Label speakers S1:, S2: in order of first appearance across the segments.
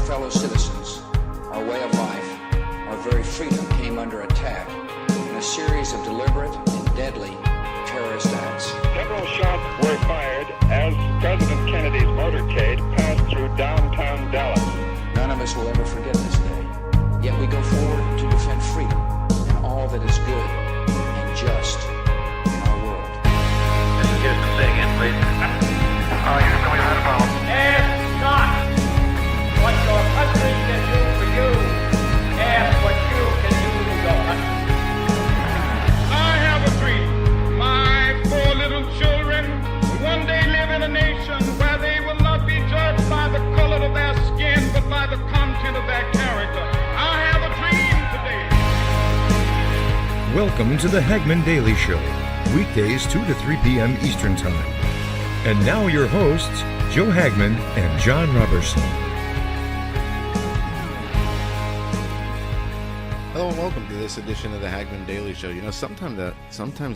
S1: fellow citizens, our way of life, our very freedom came under attack in a series of deliberate and deadly terrorist acts.
S2: Several shots were fired as President Kennedy's motorcade passed through downtown Dallas.
S1: None of us will ever forget this day. Yet we go forward to defend freedom and all that is good and just in our world.
S3: Mr. Houston, say again, please. Houston, we had a problem.
S4: Ask not what your country can do for you. Ask what you can do for your country.
S2: I have a dream. My 4 little children will one day live in a nation where they will not be judged by the color of their skin, but by the content of their character. I have a dream today.
S5: Welcome to the Hagmann Daily Show, weekdays 2 to 3 p.m. Eastern Time. And now your hosts, Joe Hagmann and Jon Robberson.
S6: Hello and welcome to this edition of the Hagmann Daily Show. You know, sometimes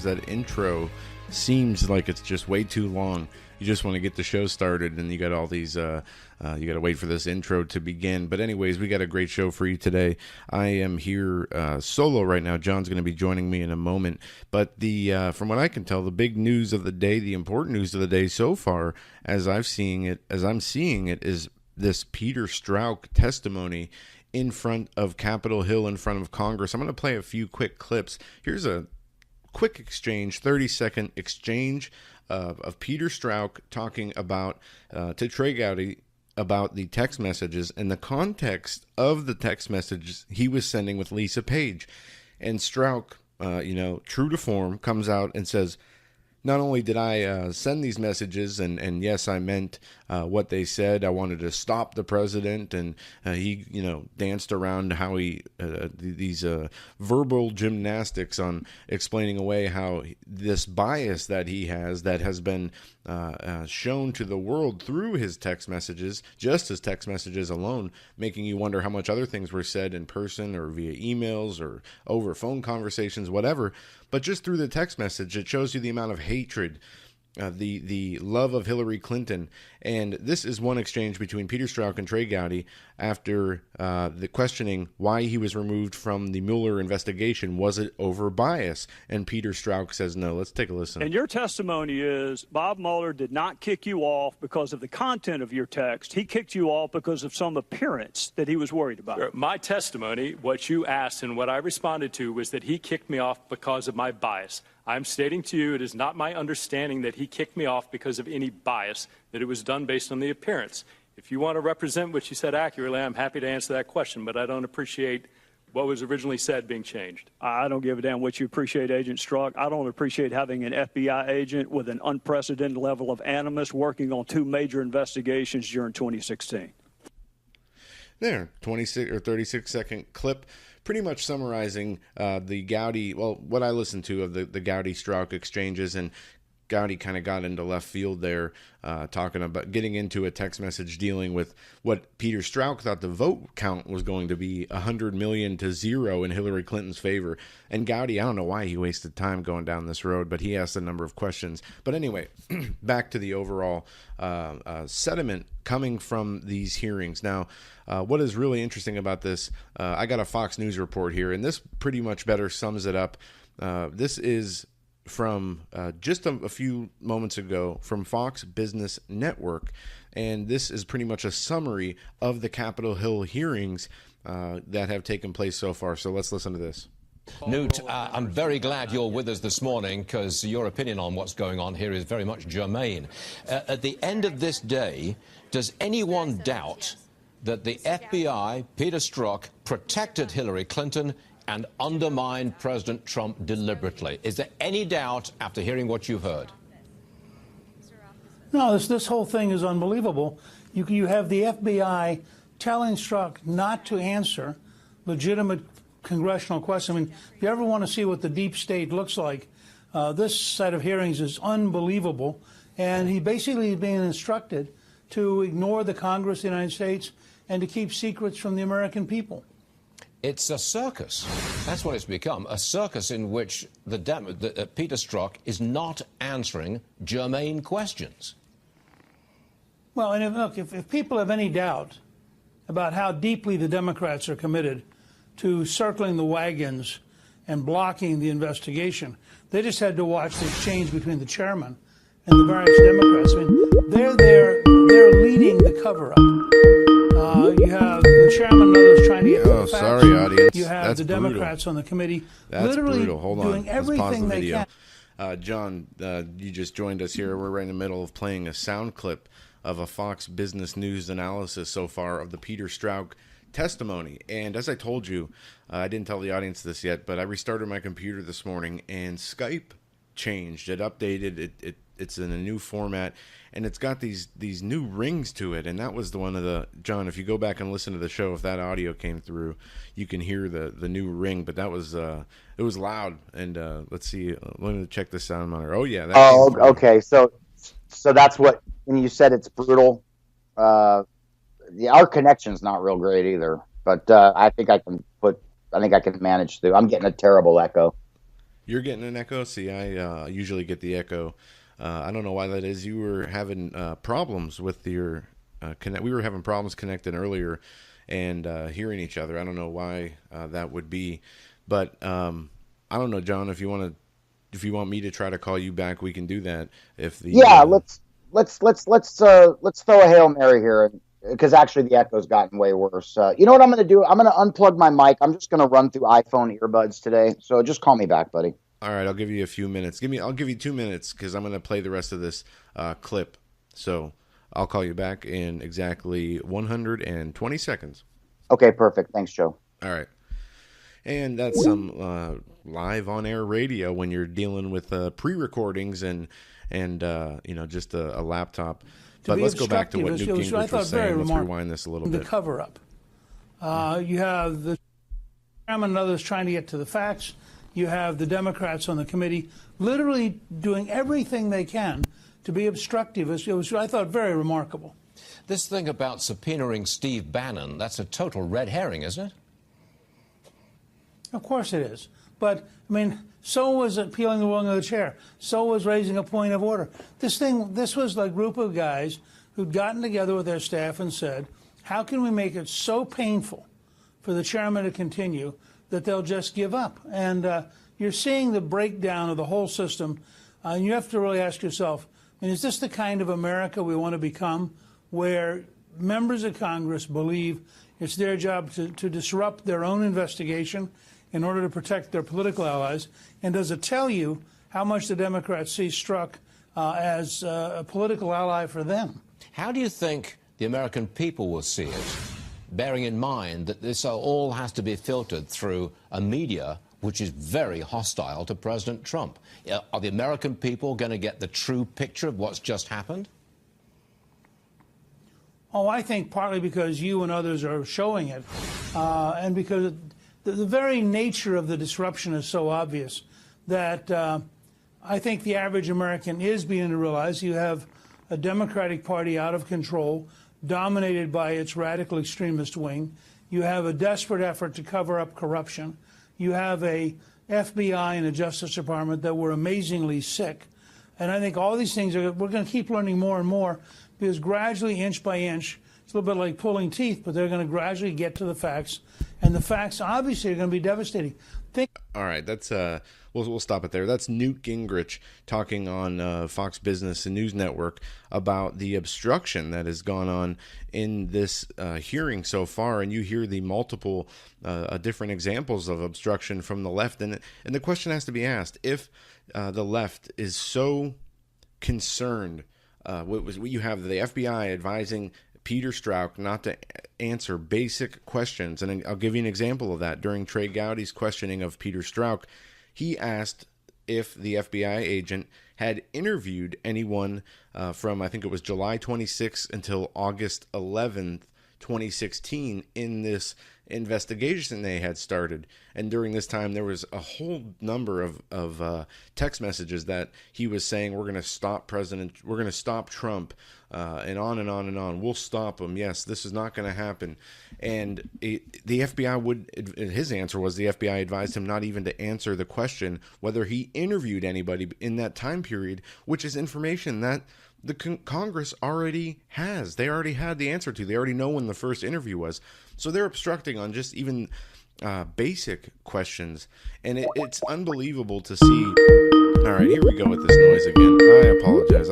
S6: that intro seems like it's just way too long. You just want to get the show started, and you got all these. You got to wait for this intro to begin. But anyways, we got a great show for you today. I am here solo right now. John's going to be joining me in a moment. But from what I can tell, the big news of the day, the important news of the day so far, as I'm seeing it, is this Peter Strzok testimony in front of Capitol Hill, in front of Congress. I'm going to play a few quick clips. Here's a quick exchange, 30-second exchange of Peter Strzok talking about to Trey Gowdy about the text messages and the context of the text messages he was sending with Lisa Page. And Strzok, true to form, comes out and says, not only did I send these messages, and yes, I meant what they said. I wanted to stop the president, and he, danced around how these verbal gymnastics on explaining away how this bias that he has, that has been shown to the world through his text messages, just his text messages alone, making you wonder how much other things were said in person or via emails or over phone conversations, whatever. But just through the text message, it shows you the amount of hatred, the love of Hillary Clinton. And this is one exchange between Peter Strzok and Trey Gowdy after the questioning why he was removed from the Mueller investigation. Was it over bias? And Peter Strzok says no. Let's take a listen.
S7: And your testimony is Bob Mueller did not kick you off because of the content of your text. He kicked you off because of some appearance that he was worried about.
S8: My testimony, what you asked and what I responded to, was that he kicked me off because of my bias. I'm stating to you it is not my understanding that he kicked me off because of any bias, that it was done based on the appearance. If you want to represent what you said accurately, I'm happy to answer that question, but I don't appreciate what was originally said being changed.
S7: I don't give a damn what you appreciate, Agent Strzok. I don't appreciate having an FBI agent with an unprecedented level of animus working on 2 major investigations during 2016.
S6: There, 26 or 36-second clip, pretty much summarizing the Gowdy, what I listened to of the Gowdy-Strzok exchanges, and Gowdy kind of got into left field there, talking about getting into a text message dealing with what Peter Strzok thought the vote count was going to be 100 million to 0 in Hillary Clinton's favor. And Gowdy, I don't know why he wasted time going down this road, but he asked a number of questions. But anyway, back to the overall sediment coming from these hearings. Now, what is really interesting about this, I got a Fox News report here, and this pretty much better sums it up. This is from just a few moments ago from Fox Business Network, and this is pretty much a summary of the Capitol Hill hearings that have taken place so far. So let's listen to this.
S9: Newt, I'm very glad you're with us this morning because your opinion on what's going on here is very much germane. At the end of this day, does anyone doubt that the FBI, Peter Strzok, protected Hillary Clinton and undermined President Trump deliberately? Is there any doubt after hearing what you've heard?
S10: No, this whole thing is unbelievable. You have the FBI telling Strzok not to answer legitimate congressional questions. I mean, if you ever want to see what the deep state looks like, this set of hearings is unbelievable. And he basically is being instructed to ignore the Congress of the United States and to keep secrets from the American people.
S9: It's a circus. That's what it's become, a circus in which Peter Strzok is not answering germane questions.
S10: Well, and if people have any doubt about how deeply the Democrats are committed to circling the wagons and blocking the investigation. They just had to watch the exchange between the chairman and the various Democrats. I mean, they're leading the cover-up. You have the chairman and others trying to get the facts.
S6: Sorry, audience.
S10: You have
S6: That's
S10: the Democrats on the committee
S6: That's
S10: literally
S6: brutal. Hold on.
S10: doing everything they can.
S6: John, you just joined us here. We're right in the middle of playing a sound clip of a Fox Business News analysis so far of the Peter Strzok testimony. And as I told you, I didn't tell the audience this yet, but I restarted my computer this morning and Skype changed. It updated. It's in a new format, and it's got these new rings to it. And that was the one of the, John, if you go back and listen to the show, if that audio came through, you can hear the new ring. But that was it was loud. And let's see, let me check the sound monitor. Oh yeah.
S11: Okay. So that's what, when you said it's brutal. Our connection's not real great either. But I think I can manage through. I'm getting a terrible echo.
S6: You're getting an echo? See, I usually get the echo. I don't know why that is. You were having problems with your connect. We were having problems connecting earlier and hearing each other. I don't know why that would be, but I don't know, John. If you want me to try to call you back, we can do that.
S11: Let's throw a Hail Mary here, because actually the echo's gotten way worse. You know what I'm going to do? I'm going to unplug my mic. I'm just going to run through iPhone earbuds today. So just call me back, buddy.
S6: All right, I'll give you a few minutes. I'll give you 2 minutes because I'm going to play the rest of this clip. So I'll call you back in exactly 120 seconds.
S11: Okay, perfect. Thanks, Joe.
S6: All right. And that's some live on-air radio when you're dealing with pre-recordings and just a laptop. But let's go back to what Newt Gingrich was saying. Let's rewind this a little bit.
S10: The cover-up. You have the chairman and others trying to get to the facts. You have the Democrats on the committee literally doing everything they can to be obstructive. It was, I thought, very remarkable.
S9: This thing about subpoenaing Steve Bannon, that's a total red herring, isn't it?
S10: Of course it is. But, I mean, so was appealing the wing of the chair. So was raising a point of order. This was a group of guys who'd gotten together with their staff and said, how can we make it so painful for the chairman to continue that they'll just give up? And you're seeing the breakdown of the whole system. And you have to really ask yourself, I mean, is this the kind of America we want to become, where members of Congress believe it's their job to disrupt their own investigation in order to protect their political allies? And does it tell you how much the Democrats see Strzok as a political ally for them?
S9: How do you think the American people will see it, bearing in mind that this all has to be filtered through a media which is very hostile to President Trump? Are the American people going to get the true picture of what's just happened?
S10: Oh, I think partly because you and others are showing it, and because the very nature of the disruption is so obvious that I think the average American is beginning to realize you have a Democratic Party out of control, dominated by its radical extremist wing. You have a desperate effort to cover up corruption. You have a FBI and a Justice Department that were amazingly sick. And I think all these things we're going to keep learning more and more, because gradually, inch by inch, it's a little bit like pulling teeth, but they're going to gradually get to the facts. And the facts obviously are going to be devastating.
S6: All right, that's we'll stop it there. That's Newt Gingrich talking on Fox Business and News Network about the obstruction that has gone on in this hearing so far, and you hear the multiple different examples of obstruction from the left, and the question has to be asked: if the left is so concerned, what you have the FBI advising Peter Strzok not to answer basic questions. And I'll give you an example of that. During Trey Gowdy's questioning of Peter Strzok, he asked if the FBI agent had interviewed anyone from, I think it was July 26th until August 11th, 2016 in this investigation they had started. And during this time, there was a whole number of text messages that he was saying, we're going to stop Trump, and on and on and on. We'll stop him. Yes, this is not going to happen. And the FBI his answer was the FBI advised him not even to answer the question whether he interviewed anybody in that time period, which is information that the Congress already has. They already had the answer to. They already know when the first interview was. So they're obstructing on just even basic questions. And it's unbelievable to see. All right, here we go with this noise again. I apologize.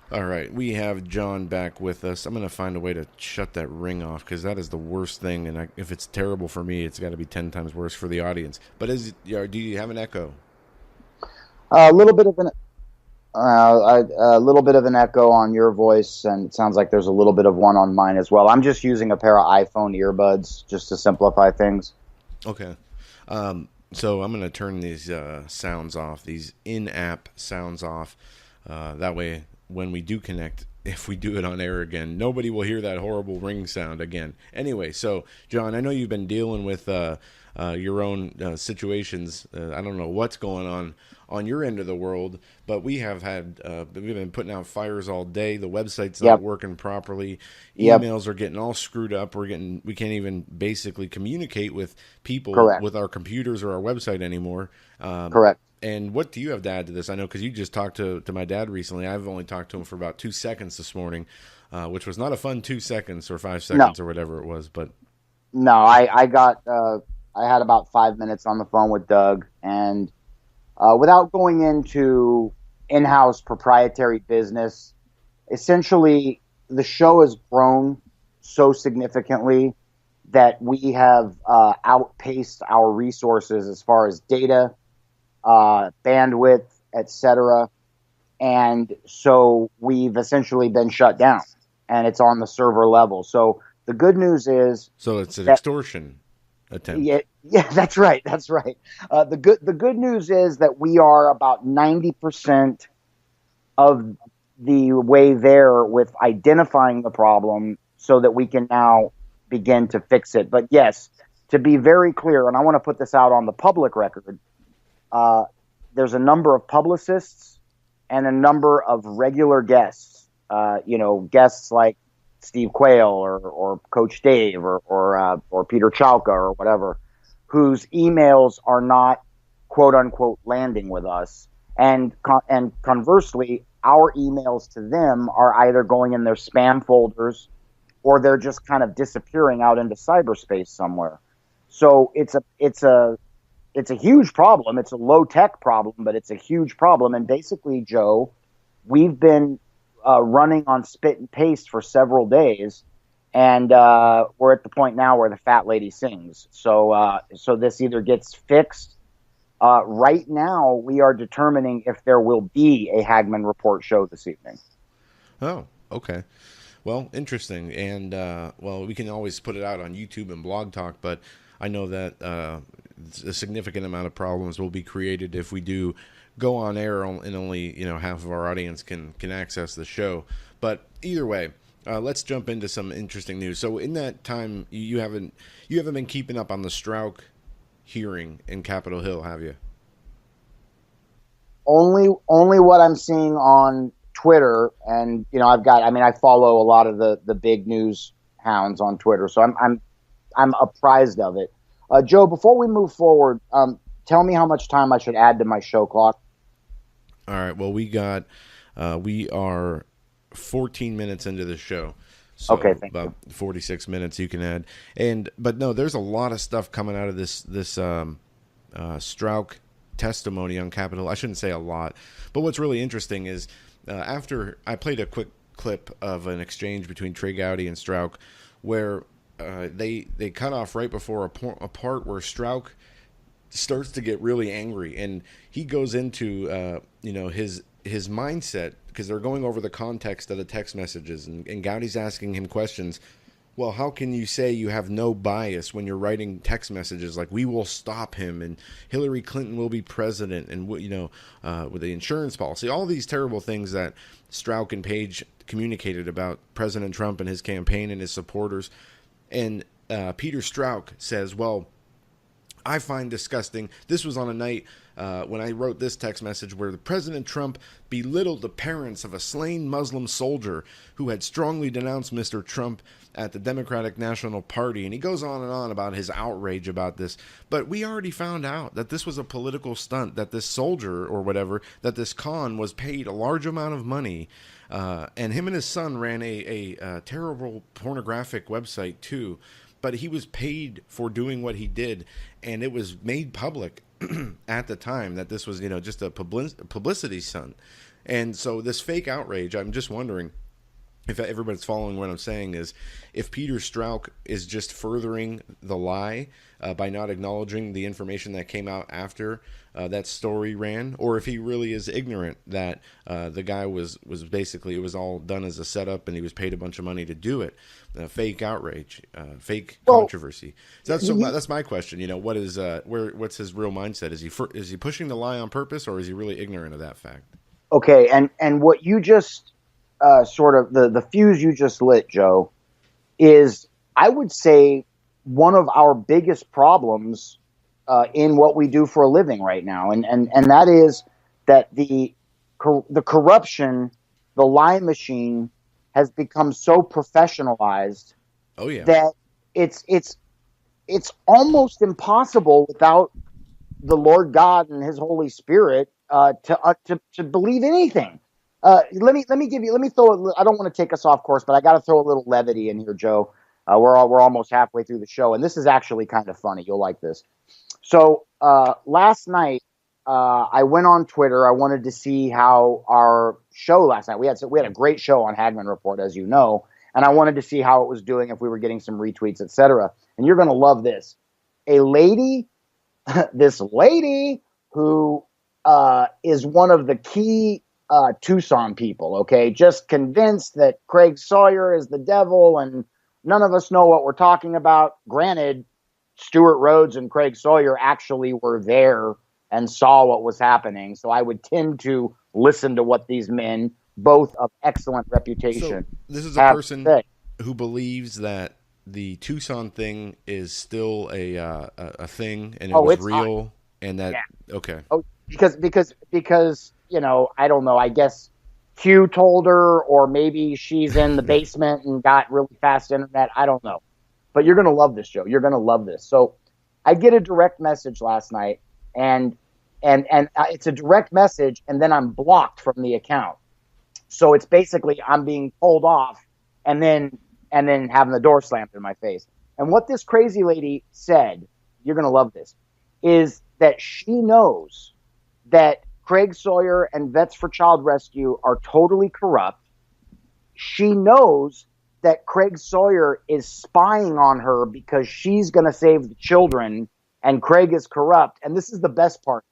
S6: All right, we have John back with us. I'm going to find a way to shut that ring off because that is the worst thing. And if it's terrible for me, it's got to be 10 times worse for the audience. But do you have an echo?
S11: A little bit of an echo on your voice, and it sounds like there's a little bit of one on mine as well. I'm just using a pair of iPhone earbuds just to simplify things.
S6: Okay. So I'm going to turn these sounds off, these in-app sounds off. That way, when we do connect, if we do it on air again, nobody will hear that horrible ring sound again. Anyway, so, John, I know you've been dealing with your own situations. I don't know what's going on your end of the world, but we have had we've been putting out fires all day. The website's not working properly. Emails are getting all screwed up. We can't even basically communicate with people with our computers or our website anymore.
S11: Correct.
S6: And what do you have to add to this? I know because you just talked to my dad recently. I've only talked to him for about 2 seconds this morning, which was not a fun 2 seconds or 5 seconds or whatever it was. But
S11: no, I had about 5 minutes on the phone with Doug, and without going into in-house proprietary business, essentially the show has grown so significantly that we have outpaced our resources as far as data, bandwidth, etc. And so we've essentially been shut down, and it's on the server level. So the good news is...
S6: So it's an extortion attempt.
S11: Yeah, that's right. The good news is that we are about 90% of the way there with identifying the problem so that we can now begin to fix it. But yes, to be very clear, and I want to put this out on the public record, there's a number of publicists and a number of regular guests, guests like Steve Quayle or Coach Dave or Peter Chalka or whatever, whose emails are not quote unquote landing with us. And conversely, our emails to them are either going in their spam folders or they're just kind of disappearing out into cyberspace somewhere. So it's a huge problem. It's a low tech problem, but it's a huge problem. And basically, Joe, we've been running on spit and paste for several days, and we're at the point now where the fat lady sings. So this either gets fixed. Right now, we are determining if there will be a Hagmann Report show this evening.
S6: Oh, okay. Well, interesting. And, we can always put it out on YouTube and Blog Talk, but I know that a significant amount of problems will be created if we do go on air and only half of our audience can access the show. But either way, let's jump into some interesting news. So in that time, you haven't been keeping up on the Strzok hearing in Capitol Hill, have you?
S11: Only what I'm seeing on Twitter, and I follow a lot of the big news hounds on Twitter, so I'm apprised of it. Joe, before we move forward, tell me how much time I should add to my show clock.
S6: All right. Well, we are 14 minutes into the show. So
S11: okay,
S6: about 46 minutes you can add. But no, there's a lot of stuff coming out of this Strzok testimony on Capitol. I shouldn't say a lot, but what's really interesting is after I played a quick clip of an exchange between Trey Gowdy and Strzok where they cut off right before a part where Strzok starts to get really angry, and he goes into his mindset because they're going over the context of the text messages, and Gowdy's asking him questions. Well, how can you say you have no bias when you're writing text messages like "we will stop him" and "Hillary Clinton will be president" and with the insurance policy, all these terrible things that Strzok and Page communicated about President Trump and his campaign and his supporters. And Peter Strzok says, "Well, I find disgusting. This was on a night when I wrote this text message where the President Trump belittled the parents of a slain Muslim soldier who had strongly denounced Mr. Trump at the Democratic National Party. And he goes on and on about his outrage about this. But we already found out that this was a political stunt, that this soldier or whatever, that this Khan was paid a large amount of money. And him and his son ran a terrible pornographic website too. But he was paid for doing what he did, and it was made public at the time that this was, just a publicity stunt. And so this fake outrage, I'm just wondering if everybody's following what I'm saying, is if Peter Strzok is just furthering the lie by not acknowledging the information that came out after that story ran, or if he really is ignorant that the guy was basically, it was all done as a setup and he was paid a bunch of money to do it. Fake outrage, fake controversy. So that's my question. What's his real mindset? Is he pushing the lie on purpose, or is he really ignorant of that fact?
S11: Okay, and what you just sort of the fuse you just lit, Joe, is, I would say, one of our biggest problems in what we do for a living right now, and that is that the corruption, the lie machine, has become so professionalized.
S6: Oh yeah,
S11: that it's almost impossible without the Lord God and His Holy Spirit to believe anything. Let me throw. I don't want to take us off course, but I got to throw a little levity in here, Joe. We're almost halfway through the show, and this is actually kind of funny. You'll like this. So last night, I went on Twitter. I wanted to see how our show last night. We had a great show on Hagmann Report, as you know, and I wanted to see how it was doing, if we were getting some retweets, etc. And you're going to love this. A lady, this lady who is one of the key Tucson people, okay, just convinced that Craig Sawyer is the devil and none of us know what we're talking about. Granted, Stuart Rhodes and Craig Sawyer actually were there and saw what was happening, so I would tend to listen to what these men, both of excellent reputation,
S6: so this is a person who believes that the Tucson thing is still a thing, and it was real, and that okay.
S11: Oh, because I don't know. I guess Q told her, or maybe she's in the basement and got really fast internet. I don't know. But you're going to love this, Joe. You're going to love this. So I get a direct message last night, and it's a direct message, and then I'm blocked from the account. So it's basically I'm being pulled off and then having the door slammed in my face. And what this crazy lady said, you're going to love this, is that she knows that Craig Sawyer and Vets for Child Rescue are totally corrupt. She knows that Craig Sawyer is spying on her because she's going to save the children and Craig is corrupt. And this is the best part.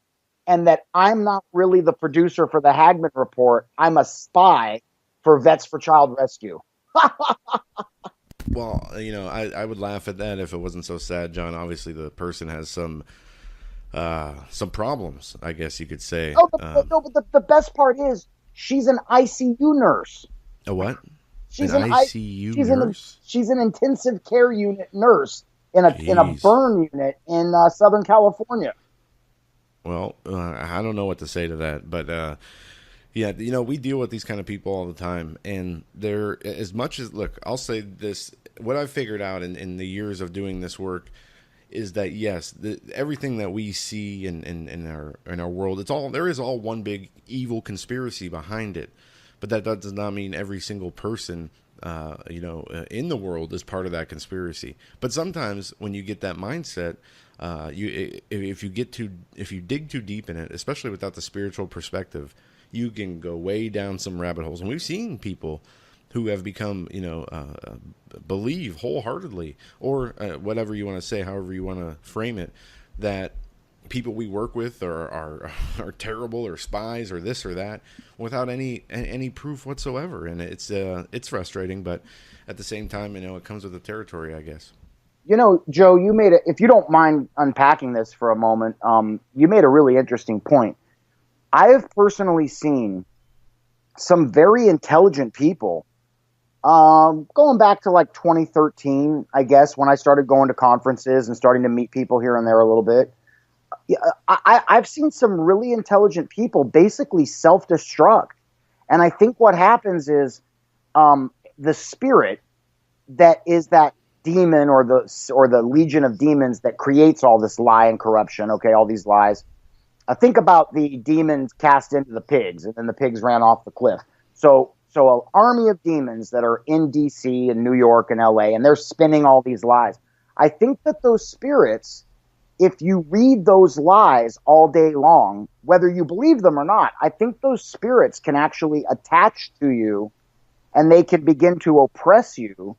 S11: And that I'm not really the producer for the Hagmann Report. I'm a spy for Vets for Child Rescue.
S6: Well, I would laugh at that if it wasn't so sad, John. Obviously, the person has some problems, I guess you could say.
S11: Oh, but the best part is she's an ICU nurse.
S6: A what?
S11: She's
S6: an ICU nurse?
S11: She's an intensive care unit nurse in a burn unit in Southern California.
S6: Well, I don't know what to say to that, but yeah, we deal with these kind of people all the time, and they're as much as look. I'll say this: what I've figured out in the years of doing this work is that yes, everything that we see in our world, there is all one big evil conspiracy behind it, but that does not mean every single person in the world is part of that conspiracy. But sometimes when you get that mindset, if you dig too deep in it, especially without the spiritual perspective, you can go way down some rabbit holes. And we've seen people who have become, believe wholeheartedly, or whatever you want to say, however you want to frame it, that people we work with are terrible or spies or this or that, without any proof whatsoever. And it's frustrating, but at the same time, it comes with the territory, I guess.
S11: Joe, if you don't mind unpacking this for a moment, you made a really interesting point. I have personally seen some very intelligent people Going back to like 2013, I guess, when I started going to conferences and starting to meet people here and there a little bit. Yeah, I've seen some really intelligent people basically self-destruct. And I think what happens is the spirit that is that demon or the legion of demons that creates all this lie and corruption, okay, all these lies. Think about the demons cast into the pigs, and then the pigs ran off the cliff. So an army of demons that are in D.C. and New York and L.A., and they're spinning all these lies. I think that those spirits, if you read those lies all day long, whether you believe them or not, I think those spirits can actually attach to you and they can begin to oppress you.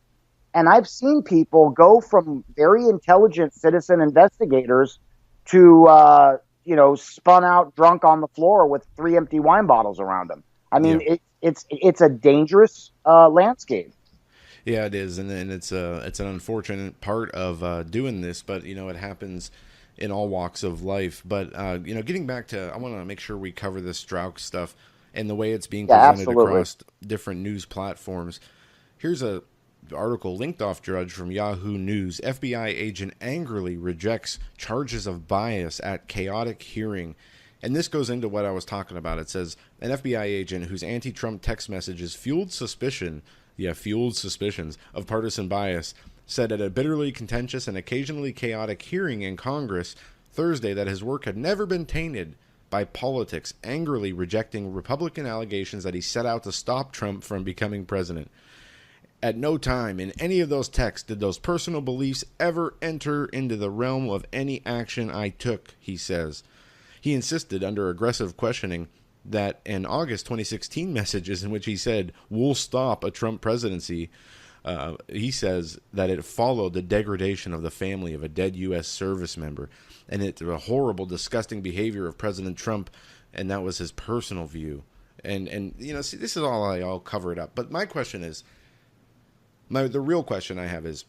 S11: And I've seen people go from very intelligent citizen investigators to, spun out drunk on the floor with 3 empty wine bottles around them. I mean, yeah. It's a dangerous landscape.
S6: Yeah, it is, and it's an unfortunate part of doing this, but it happens in all walks of life. But getting back to, I want to make sure we cover this Strzok stuff and the way it's being presented across different news platforms. Here's a article linked off Drudge from Yahoo News. FBI agent angrily rejects charges of bias at chaotic hearing. And this goes into what I was talking about. It says, an FBI agent whose anti-Trump text messages fueled suspicions of partisan bias said at a bitterly contentious and occasionally chaotic hearing in Congress Thursday that his work had never been tainted by politics, angrily rejecting Republican allegations that he set out to stop Trump from becoming president. At no time in any of those texts did those personal beliefs ever enter into the realm of any action I took, he says. He insisted, under aggressive questioning, that in August 2016 messages in which he said, "We'll stop a Trump presidency," he says that it followed the degradation of the family of a dead U.S. service member. And it's a horrible, disgusting behavior of President Trump, and that was his personal view. And see, this is all I'll cover it up. But my question is, the real question I have is,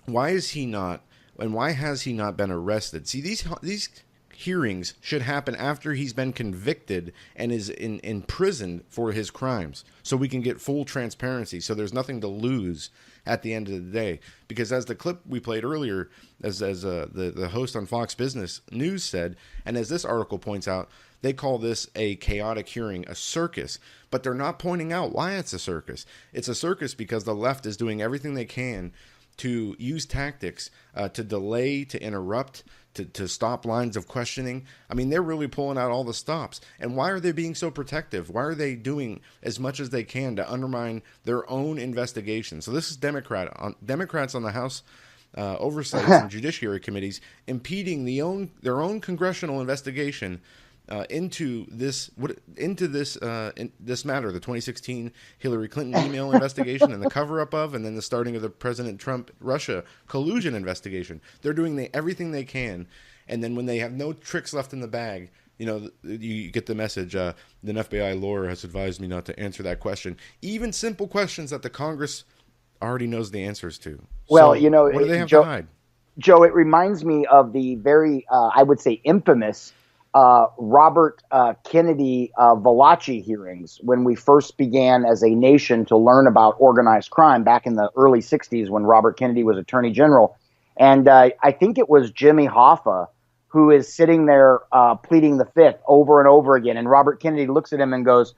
S6: why is he not, and why has he not been arrested? See, these hearings should happen after he's been convicted and is in prison for his crimes, so we can get full transparency, so there's nothing to lose at the end of the day. Because as the clip we played earlier, as the host on Fox Business News said, and as this article points out, they call this a chaotic hearing, a circus, but they're not pointing out why it's a circus. It's a circus because the left is doing everything they can to use tactics to delay, to interrupt, to stop lines of questioning. I mean, they're really pulling out all the stops. And why are they being so protective? Why are they doing as much as they can to undermine their own investigation? So this is Democrats on the House Oversight and Judiciary Committees impeding their own congressional investigation into this matter, the 2016 Hillary Clinton email investigation and the cover-up of, and then the starting of the President Trump Russia collusion investigation. They're doing everything they can, and then when they have no tricks left in the bag, you get the message, an FBI lawyer has advised me not to answer that question. Even simple questions that the Congress already knows the answers to.
S11: Well,
S6: what do they have to hide?
S11: Joe, it reminds me of the very, I would say, infamous Robert Kennedy Valachi hearings when we first began as a nation to learn about organized crime back in the early 60s when Robert Kennedy was Attorney General. And I think it was Jimmy Hoffa who is sitting there pleading the fifth over and over again. And Robert Kennedy looks at him and goes,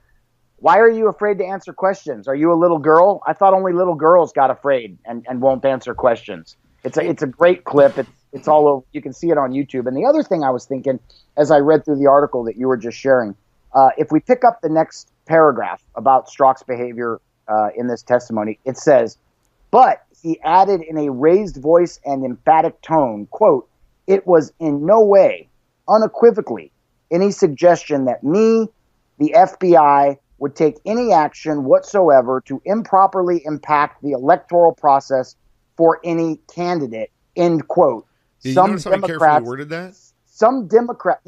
S11: "Why are you afraid to answer questions? Are you a little girl? I thought only little girls got afraid and won't answer questions." It's a great clip. It's all over. You can see it on YouTube. And the other thing I was thinking as I read through the article that you were just sharing, if we pick up the next paragraph about Strzok's behavior in this testimony, it says, "But he added in a raised voice and emphatic tone, quote, 'It was in no way, unequivocally, any suggestion that me, the FBI, would take any action whatsoever to improperly impact the electoral process for any candidate,' end quote."
S6: Did you notice how he carefully worded that?
S11: Some Democrats,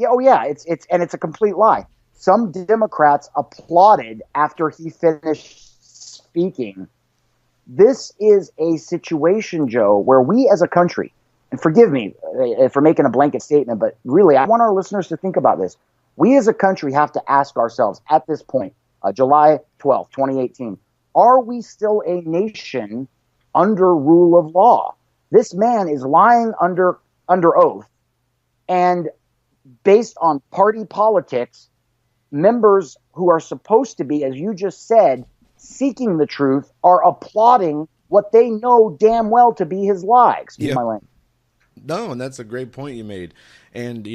S11: it's a complete lie. Some Democrats applauded after he finished speaking. This is a situation, Joe, where we as a country, and forgive me for making a blanket statement, but really, I want our listeners to think about this. We as a country have to ask ourselves at this point, July 12th, 2018, Are we still a nation under rule of law? This man is lying under oath, and based on party politics, members who are supposed to be, as you just said, seeking the truth are applauding what they know damn well to be his lie. Excuse my language.
S6: No, and that's a great point you made. And,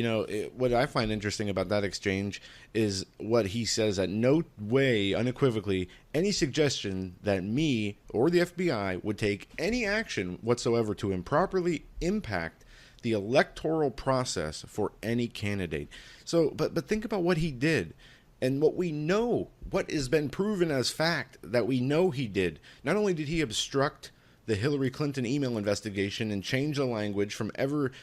S6: what I find interesting about that exchange is what he says, that no way, unequivocally, any suggestion that me or the FBI would take any action whatsoever to improperly impact the electoral process for any candidate. So, but think about what he did. And what we know, what has been proven as fact that we know he did. Not only did he obstruct the Hillary Clinton email investigation and change the language from ever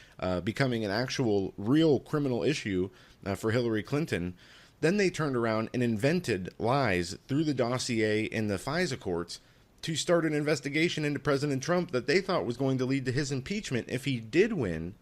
S6: becoming an actual real criminal issue for Hillary Clinton, then they turned around and invented lies through the dossier in the FISA courts to start an investigation into President Trump that they thought was going to lead to his impeachment if he did win.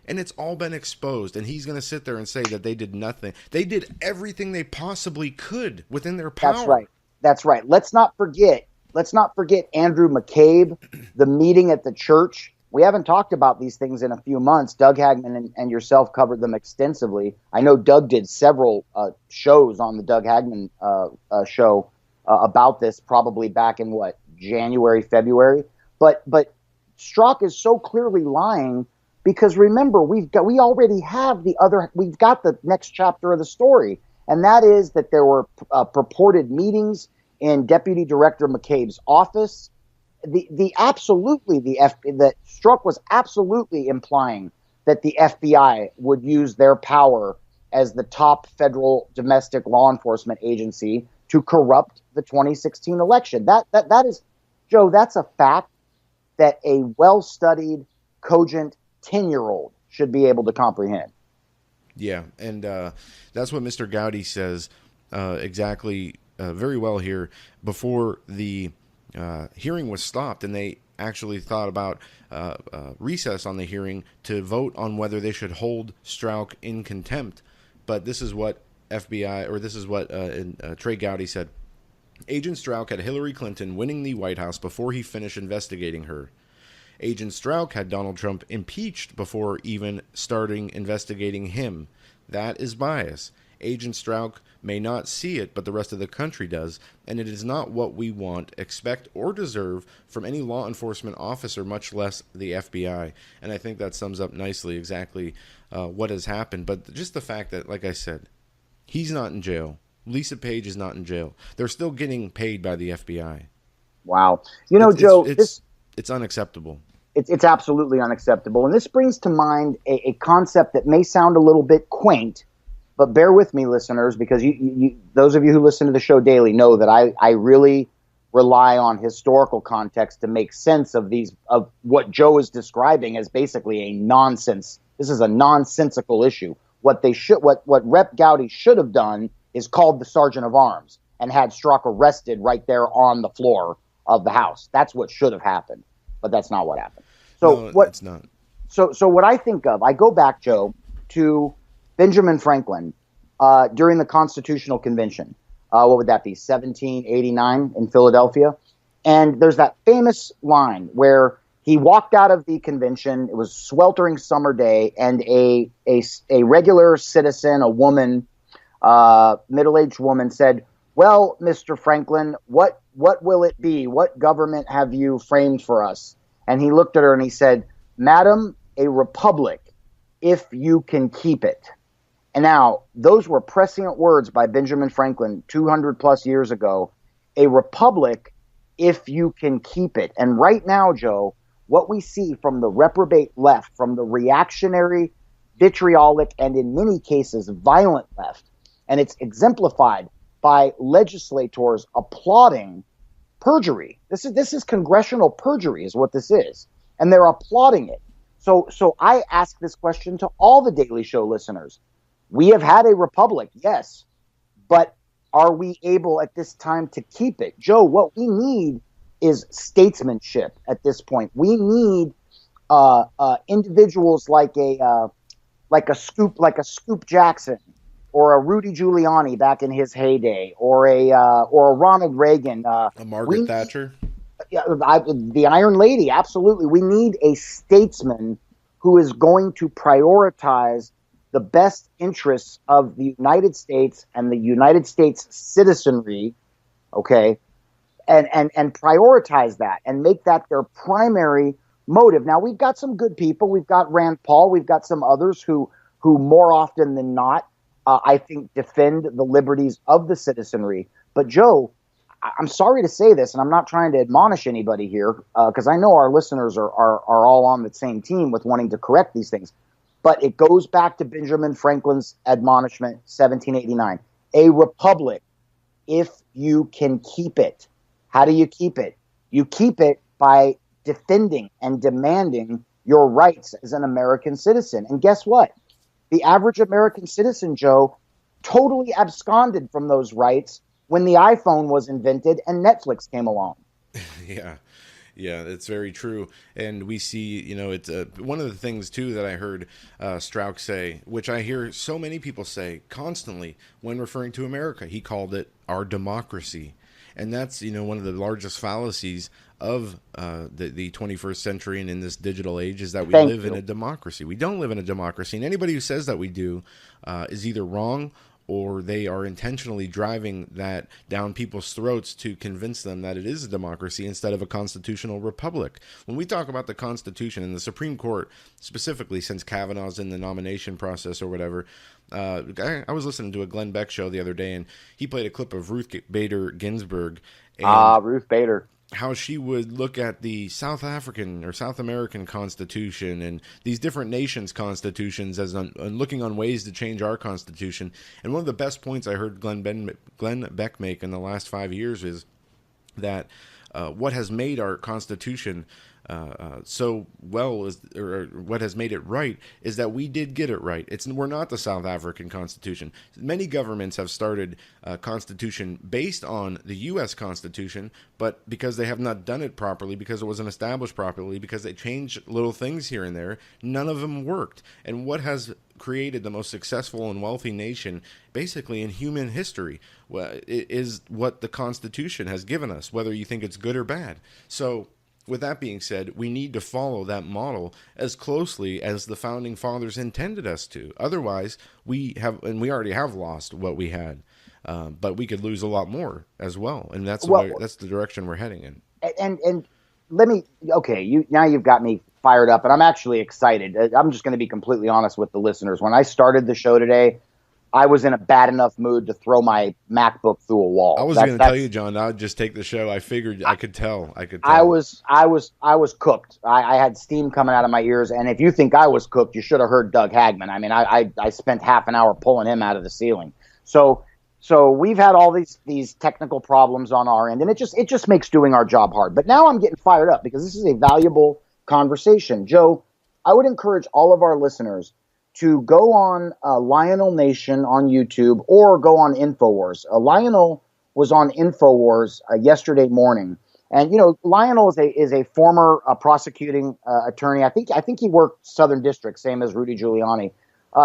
S6: And it's all been exposed, and he's going to sit there and say that they did nothing. They did everything they possibly could within their power.
S11: That's right. Let's not forget Andrew McCabe, the meeting at the church. We haven't talked about these things in a few months. Doug Hagmann and yourself covered them extensively. I know Doug did several shows on the Doug Hagmann show about this, probably back in January, February. But Strzok is so clearly lying. Because remember, we've got the next chapter of the story, and that is that there were purported meetings in Deputy Director McCabe's office. That Strzok was absolutely implying that the FBI would use their power as the top federal domestic law enforcement agency to corrupt the 2016 election. That is, Joe, that's a fact that a well-studied, cogent 10-year-old should be able to comprehend.
S6: Yeah, and that's what Mr. Gowdy says exactly very well here. Before the hearing was stopped, and they actually thought about recess on the hearing to vote on whether they should hold Strzok in contempt. But this is what Trey Gowdy said. Agent Strzok had Hillary Clinton winning the White House before he finished investigating her. Agent Strzok had Donald Trump impeached before even starting investigating him. That is bias. Agent Strzok may not see it, but the rest of the country does, and it is not what we want, expect, or deserve from any law enforcement officer, much less the FBI. And I think that sums up nicely exactly what has happened. But just the fact that, like I said, he's not in jail. Lisa Page is not in jail. They're still getting paid by the FBI.
S11: Wow. Joe,
S6: it's unacceptable.
S11: It's absolutely unacceptable. And this brings to mind a concept that may sound a little bit quaint, but bear with me, listeners, because you those of you who listen to the show daily know that I really rely on historical context to make sense of what Joe is describing as basically a nonsense. This is a nonsensical issue. What Rep. Gowdy should have done is called the Sergeant of Arms and had Strzok arrested right there on the floor of the House. That's what should have happened. But that's not what happened.
S6: It's not.
S11: So what I think of, I go back, Joe, to Benjamin Franklin during the Constitutional Convention. What would that be? 1789 in Philadelphia. And there's that famous line where he walked out of the convention. It was a sweltering summer day, and a regular citizen, a woman, middle-aged woman, said, "Well, Mr. Franklin, what will it be? What government have you framed for us?" And he looked at her and he said, "Madam, a republic, if you can keep it." And now, those were prescient words by Benjamin Franklin 200 plus years ago. A republic, if you can keep it. And right now, Joe, what we see from the reprobate left, from the reactionary, vitriolic, and in many cases violent left, and it's exemplified by legislators applauding perjury. This is congressional perjury is what this is. And they're applauding it. So I ask this question to all the Daily Show listeners. We have had a republic, yes, but are we able at this time to keep it? Joe, what we need is statesmanship at this point. We need individuals like a Scoop Jackson, or a Rudy Giuliani back in his heyday, or a Ronald Reagan,
S6: A Margaret Thatcher.
S11: The Iron Lady, absolutely. We need a statesman who is going to prioritize the best interests of the United States and the United States citizenry, okay, and prioritize that and make that their primary motive. Now, we've got some good people. We've got Rand Paul. We've got some others who more often than not, I think, defend the liberties of the citizenry. But, Joe, I'm sorry to say this, and I'm not trying to admonish anybody here, because I know our listeners are all on the same team with wanting to correct these things. But it goes back to Benjamin Franklin's admonishment, 1789. A republic, if you can keep it. How do you keep it? You keep it by defending and demanding your rights as an American citizen. And guess what? The average American citizen, Joe, totally absconded from those rights when the iPhone was invented and Netflix came along.
S6: Yeah, that's very true. And we see, it's one of the things, too, that I heard Strzok say, which I hear so many people say constantly when referring to America. He called it our democracy. And that's, one of the largest fallacies of the 21st century and in this digital age is that we live in a democracy. We don't live in a democracy. And anybody who says that we do is either wrong or they are intentionally driving that down people's throats to convince them that it is a democracy instead of a constitutional republic. When we talk about the Constitution and the Supreme Court, specifically since Kavanaugh's in the nomination process or whatever, I was listening to a Glenn Beck show the other day, and he played a clip of Ruth Bader Ginsburg.
S11: Ruth Bader.
S6: How she would look at the South African or South American Constitution and these different nations' constitutions as looking on ways to change our Constitution. And one of the best points I heard Glenn Beck make in the last 5 years is that what has made our Constitution so well, or what has made it right, is that we did get it right. We're not the South African Constitution. Many governments have started a constitution based on the U.S. Constitution, but because they have not done it properly, because it wasn't established properly, because they changed little things here and there, none of them worked. And what has created the most successful and wealthy nation, basically in human history, is what the Constitution has given us, whether you think it's good or bad. So, with that being said, we need to follow that model as closely as the founding fathers intended us to. Otherwise, we already have lost what we had, but we could lose a lot more as well, and that's the direction we're heading in.
S11: And let me, now you've got me fired up, and I'm actually excited. I'm just going to be completely honest with the listeners. When I started the show today, I was in a bad enough mood to throw my MacBook through a wall.
S6: I was going to tell you, John, I'd just take the show. I figured I could tell.
S11: I was cooked. I had steam coming out of my ears. And if you think I was cooked, you should have heard Doug Hagmann. I mean, I spent half an hour pulling him out of the ceiling. So we've had all these technical problems on our end, and it just makes doing our job hard. But now I'm getting fired up because this is a valuable conversation. Joe, I would encourage all of our listeners to go on Lionel Nation on YouTube or go on InfoWars. Lionel was on InfoWars yesterday morning. And, Lionel is a former prosecuting attorney. I think he worked Southern District, same as Rudy Giuliani.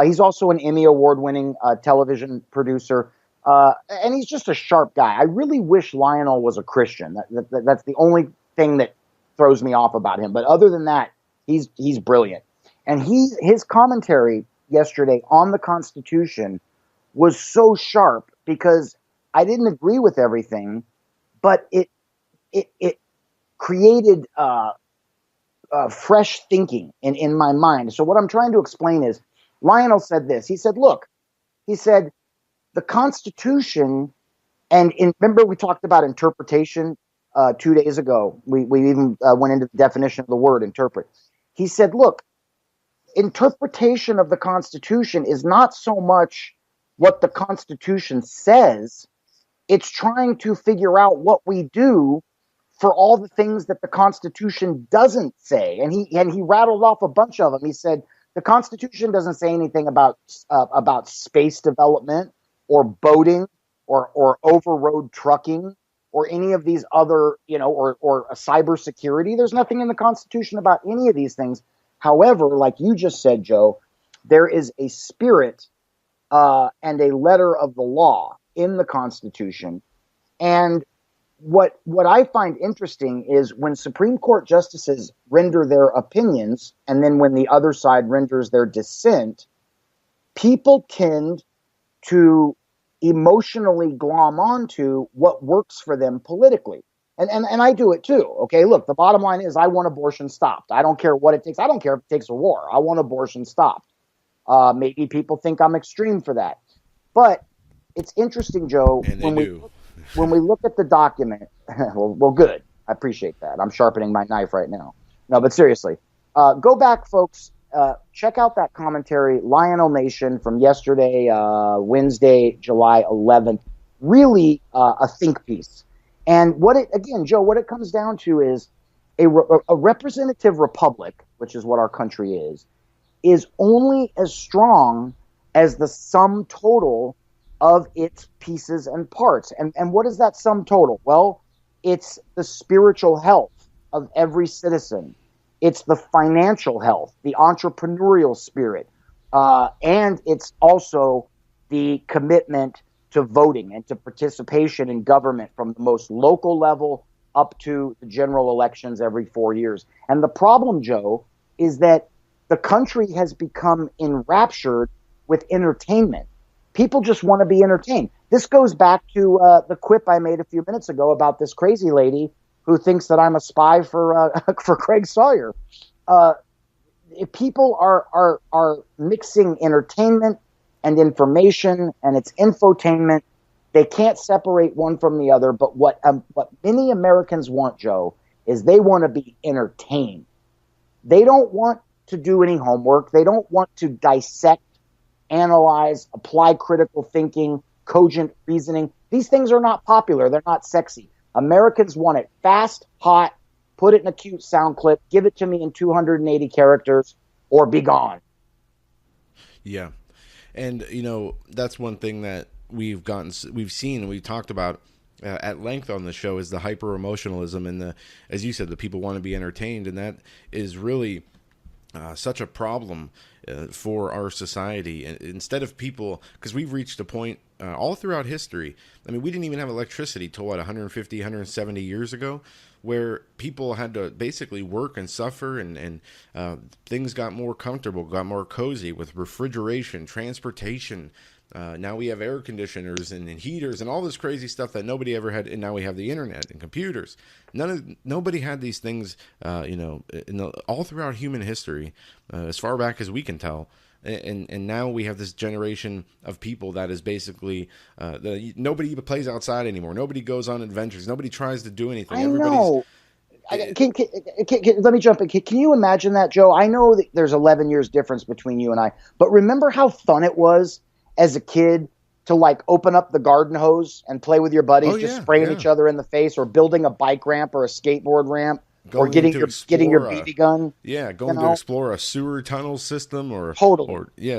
S11: He's also an Emmy award-winning television producer. And he's just a sharp guy. I really wish Lionel was a Christian. That's the only thing that throws me off about him. But other than that, he's brilliant. And his commentary yesterday on the Constitution was so sharp because I didn't agree with everything, but it created fresh thinking in my mind. So what I'm trying to explain is Lionel said this. He said, the Constitution, and remember we talked about interpretation 2 days ago. We even went into the definition of the word interpret. He said, look, interpretation of the Constitution is not so much what the Constitution says. It's trying to figure out what we do for all the things that the Constitution doesn't say. And he rattled off a bunch of them. He said the Constitution doesn't say anything about space development or boating or over-road trucking or any of these other, or cybersecurity. There's nothing in the Constitution about any of these things. However, like you just said, Joe, there is a spirit and a letter of the law in the Constitution. And what I find interesting is when Supreme Court justices render their opinions, and then when the other side renders their dissent, people tend to emotionally glom onto what works for them politically. And I do it too. Okay, look, the bottom line is I want abortion stopped. I don't care what it takes. I don't care if it takes a war. I want abortion stopped. Maybe people think I'm extreme for that. But it's interesting, Joe, when we look at the document, well, good. I appreciate that. I'm sharpening my knife right now. No, but seriously, go back, folks. Check out that commentary, Lionel Nation, from yesterday, Wednesday, July 11th. Really a think piece. And Joe, what it comes down to is a representative republic, which is what our country is only as strong as the sum total of its pieces and parts. And what is that sum total? Well, it's the spiritual health of every citizen. It's the financial health, the entrepreneurial spirit, and it's also the commitment to voting and to participation in government from the most local level up to the general elections every 4 years. And the problem, Joe, is that the country has become enraptured with entertainment. People just want to be entertained. This goes back to the quip I made a few minutes ago about this crazy lady who thinks that I'm a spy for Craig Sawyer. If people are mixing entertainment and information, and it's infotainment. They can't separate one from the other. But what many Americans want, Joe, is they want to be entertained. They don't want to do any homework. They don't want to dissect, analyze, apply critical thinking, cogent reasoning. These things are not popular. They're not sexy. Americans want it fast, hot, put it in a cute sound clip, give it to me in 280 characters, or be gone.
S6: Yeah. And, that's one thing that we've seen and we've talked about at length on the show is the hyper emotionalism and as you said, the people want to be entertained. And that is really such a problem for our society. Instead of people, because we've reached a point all throughout history. I mean, we didn't even have electricity till 150, 170 years ago, where people had to basically work and suffer, and things got more comfortable, got more cozy with refrigeration, transportation. Now we have air conditioners and heaters and all this crazy stuff that nobody ever had. And now we have the internet and computers. Nobody had these things, all throughout human history, as far back as we can tell. And now we have this generation of people that is basically nobody even plays outside anymore. Nobody goes on adventures. Nobody tries to do anything.
S11: I know. Let me jump in. Can you imagine that, Joe? I know that there's 11 years difference between you and I, but remember how fun it was as a kid to open up the garden hose and play with your buddies, spraying each other in the face, or building a bike ramp or a skateboard ramp. Or getting your BB gun.
S6: Yeah, going to explore a sewer tunnel system, or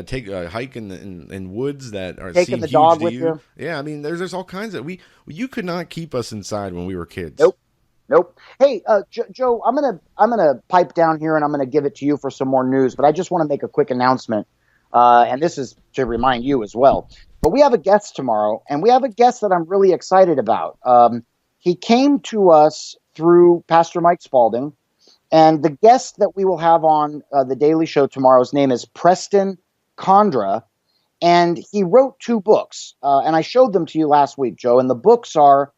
S6: take a hike in woods that are
S11: taking the dog with you.
S6: Yeah, I mean, there's all kinds of you could not keep us inside when we were kids.
S11: Nope. Hey, Joe, I'm gonna pipe down here and I'm gonna give it to you for some more news, but I just want to make a quick announcement, and this is to remind you as well. But we have a guest tomorrow, and we have a guest that I'm really excited about. He came to us through Pastor Mike Spalding. And the guest that we will have on the Daily Show tomorrow's name is Preston Condra. And he wrote 2 books. And I showed them to you last week, Joe. And the books are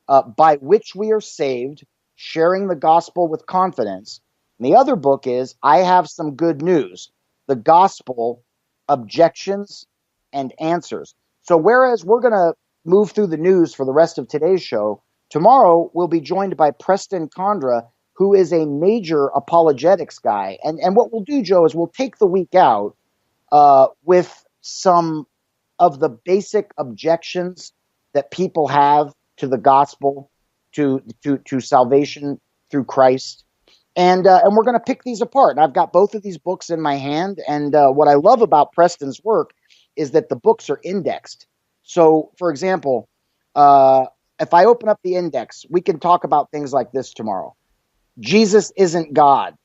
S11: By Which We Are Saved, Sharing the Gospel with Confidence. And the other book is I Have Some Good News, The Gospel, Objections, and Answers. So whereas we're going to move through the news for the rest of today's show, tomorrow, we'll be joined by Preston Condra, who is a major apologetics guy. And what we'll do, Joe, is we'll take the week out with some of the basic objections that people have to the gospel, to salvation through Christ. And we're going to pick these apart. And I've got both of these books in my hand. And what I love about Preston's work is that the books are indexed. So, for example, if I open up the index, we can talk about things like this tomorrow. Jesus isn't God.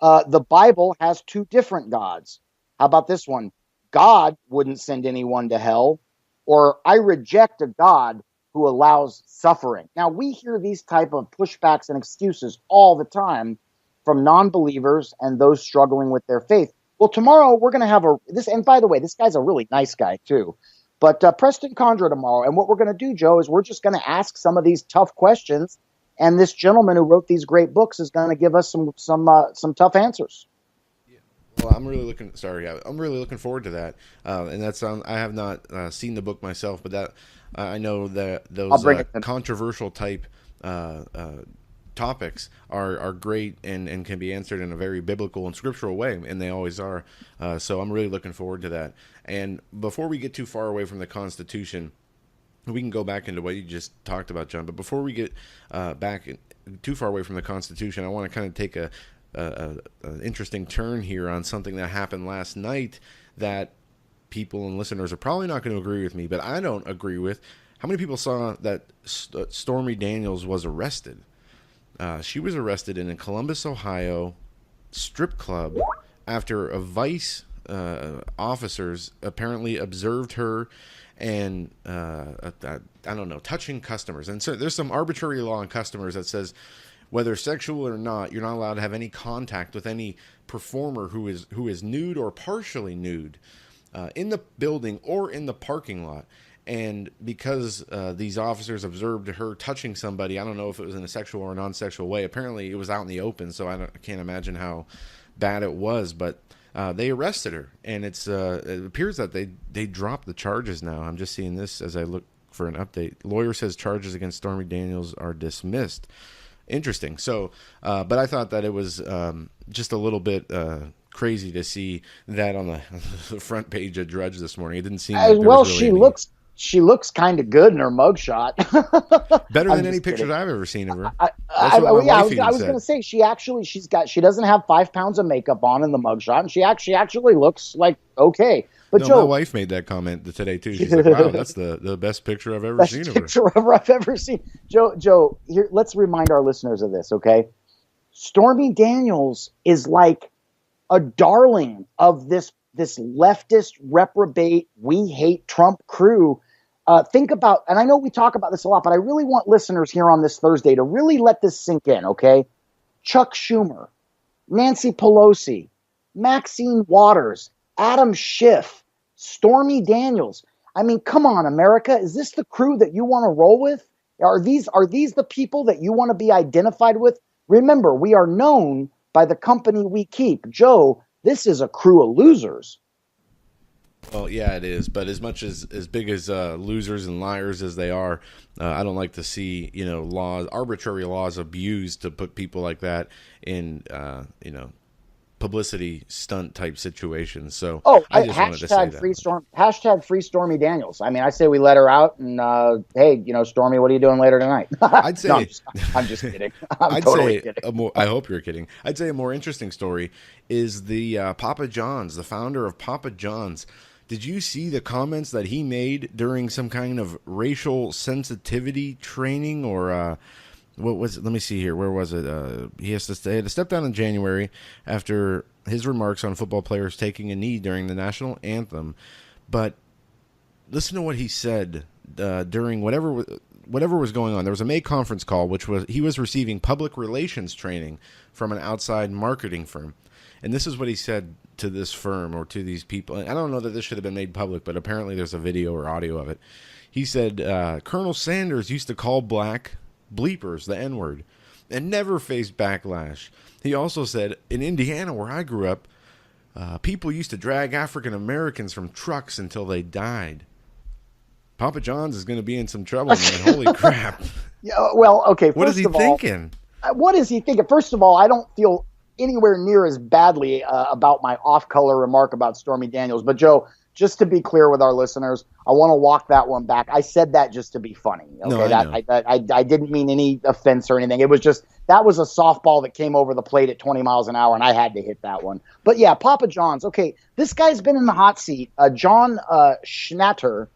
S11: The Bible has 2 different gods. How about this one? God wouldn't send anyone to hell, or I reject a God who allows suffering. Now, we hear these type of pushbacks and excuses all the time from non-believers and those struggling with their faith. Well, tomorrow we're going to have this, and by the way, this guy's a really nice guy too. But Preston Condra tomorrow, and what we're going to do, Joe, is we're just going to ask some of these tough questions, and this gentleman who wrote these great books is going to give us some tough answers.
S6: Well, I'm really looking forward to that, and that's I have not seen the book myself, but that I know that those controversial type topics are great and can be answered in a very biblical and scriptural way, and they always are. So I'm really looking forward to that. And before we get too far away from the Constitution, we can go back into what you just talked about, John. But before we get too far away from the Constitution, I want to kind of take an interesting turn here on something that happened last night that people and listeners are probably not going to agree with me, but I don't agree with. How many people saw that Stormy Daniels was arrested? She was arrested in a Columbus, Ohio strip club after a Vice officers apparently observed her and, I don't know, touching customers. And so there's some arbitrary law on customers that says whether sexual or not, you're not allowed to have any contact with any performer who is nude or partially nude in the building or in the parking lot. And because these officers observed her touching somebody, I don't know if it was in a sexual or non-sexual way. Apparently, it was out in the open, so I can't imagine how bad it was. But they arrested her, and it appears that they dropped the charges now. I'm just seeing this as I look for an update. Lawyer says charges against Stormy Daniels are dismissed. Interesting. So, but I thought that it was just a little bit crazy to see that on the front page of Drudge this morning. It didn't seem like
S11: well, she looks kind of good in her mugshot.
S6: Better than any pictures I've ever seen of her.
S11: I was going to say she doesn't have 5 pounds of makeup on in the mugshot, and she actually looks like okay. But Joe,
S6: my wife made that comment today too. She's like, "Wow, that's the best picture I've ever seen of her."
S11: Picture I've ever seen. Joe, here, let's remind our listeners of this, okay? Stormy Daniels is like a darling of this leftist reprobate, we hate Trump crew. Think about, and I know we talk about this a lot, but I really want listeners here on this Thursday to really let this sink in, okay? Chuck Schumer, Nancy Pelosi, Maxine Waters, Adam Schiff, Stormy Daniels. I mean, come on, America. Is this the crew that you want to roll with? Are these the people that you want to be identified with? Remember, we are known by the company we keep. Joe, this is a crew of losers.
S6: Well, yeah, it is. But as much as big as losers and liars as they are, I don't like to see arbitrary laws abused to put people like that in publicity stunt type situations. So I just wanted to say that.
S11: Hashtag free Stormy Daniels. I mean, I say we let her out and hey, Stormy, what are you doing later tonight?
S6: I'd say
S11: no, I'm just kidding. I'm totally kidding.
S6: I hope you're kidding. I'd say a more interesting story is the Papa John's, the founder of Papa John's. Did you see the comments that he made during some kind of racial sensitivity training or what was it? Let me see here. Where was it? He had to step down in January after his remarks on football players taking a knee during the national anthem. But listen to what he said during whatever was going on. There was a May conference call, he was receiving public relations training from an outside marketing firm. And this is what he said to this firm or to these people. And I don't know that this should have been made public, but apparently there's a video or audio of it. He said, Colonel Sanders used to call black bleepers the N-word and never faced backlash. He also said, in Indiana, where I grew up, people used to drag African Americans from trucks until they died. Papa John's is going to be in some trouble, man. Holy crap.
S11: Yeah, well, okay.
S6: What is he thinking?
S11: What is he thinking? First of all, I don't feel anywhere near as badly about my off-color remark about Stormy Daniels. But, Joe, just to be clear with our listeners, I want to walk that one back. I said that just to be funny. Okay,
S6: no,
S11: I didn't mean any offense or anything. It was just that was a softball that came over the plate at 20 miles an hour, and I had to hit that one. But, yeah, Papa John's. Okay, this guy's been in the hot seat. John Schnatter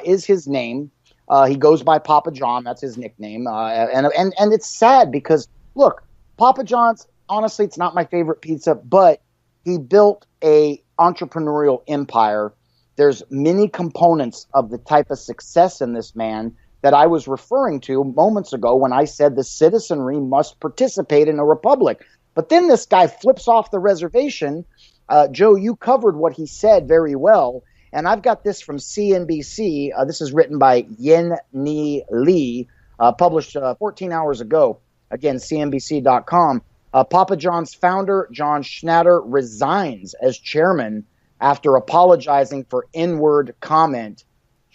S11: is his name. He goes by Papa John. That's his nickname. And it's sad because, look, Papa John's, honestly, it's not my favorite pizza, but he built a entrepreneurial empire, there's many components of the type of success in this man that I was referring to moments ago when I said the citizenry must participate in a republic. But then this guy flips off the reservation. Joe, you covered what he said very well. And I've got this from CNBC. This is written by Yen-Ni Lee, published 14 hours ago. Again, CNBC.com. Papa John's founder, John Schnatter, resigns as chairman after apologizing for N-word comment.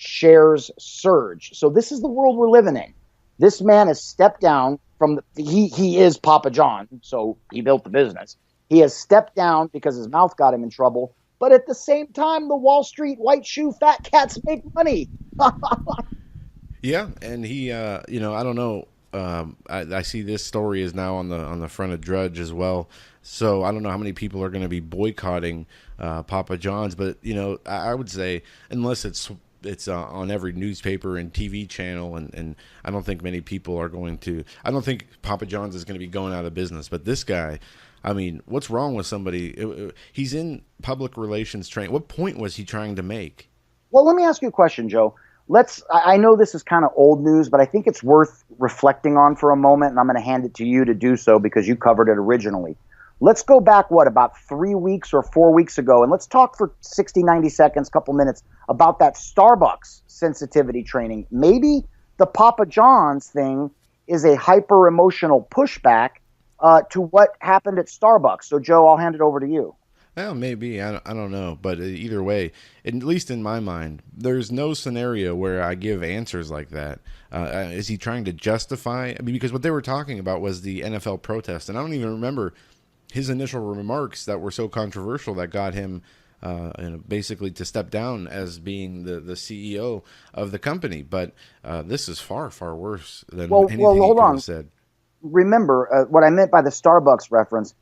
S11: Shares surge. So this is the world we're living in. This man has stepped down from he is Papa John, so he built the business. He has stepped down because his mouth got him in trouble. But at the same time, the Wall Street white shoe fat cats make money.
S6: Yeah, and he, I don't know. I see this story is now on the front of Drudge as well. So I don't know how many people are going to be boycotting Papa John's, but I would say unless it's on every newspaper and TV channel, and I don't think many people are going to. I don't think Papa John's is going to be going out of business. But this guy, I mean, what's wrong with somebody? He's in public relations training. What point was he trying to make?
S11: Well, let me ask you a question, Joe. I know this is kind of old news, but I think it's worth reflecting on for a moment, and I'm going to hand it to you to do so because you covered it originally. Let's go back, about 3 weeks or 4 weeks ago, and let's talk for 60, 90 seconds, couple minutes, about that Starbucks sensitivity training. Maybe the Papa John's thing is a hyper-emotional pushback to what happened at Starbucks. So, Joe, I'll hand it over to you.
S6: Well, maybe. I don't know. But either way, at least in my mind, there's no scenario where I give answers like that. Is he trying to justify? I mean, because what they were talking about was the NFL protest. And I don't even remember his initial remarks that were so controversial that got him basically to step down as being the CEO of the company. But this is far, far worse than anything he could have said.
S11: Remember, what I meant by the Starbucks reference,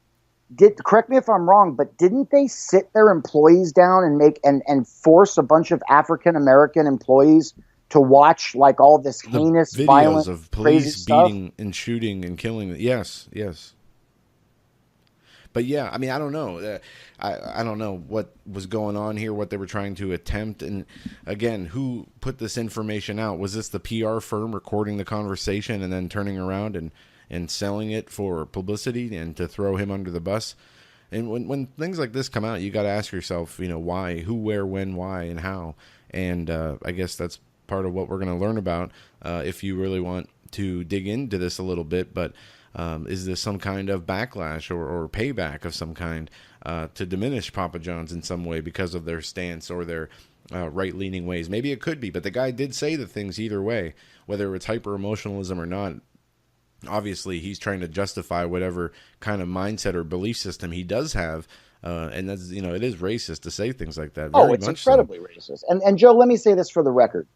S11: correct me if I'm wrong, but didn't they sit their employees down and force a bunch of African American employees to watch like all this heinous,
S6: videos
S11: violent,
S6: of police
S11: crazy stuff?
S6: beating and shooting and killing? Yes. But yeah, I mean, I don't know. I don't know what was going on here, what they were trying to attempt. And again, who put this information out? Was this the PR firm recording the conversation and then turning around and selling it for publicity and to throw him under the bus? And when things like this come out, you got to ask yourself, why, who, where, when, why, and how. And I guess that's part of what we're going to learn about if you really want to dig into this a little bit. But is this some kind of backlash or payback of some kind to diminish Papa John's in some way because of their stance or their right-leaning ways? Maybe it could be, but the guy did say the things either way, whether it's hyper-emotionalism or not. Obviously, he's trying to justify whatever kind of mindset or belief system he does have, and that's it is racist to say things like that. Very
S11: it's
S6: much
S11: incredibly racist. And Joe, let me say this for the record.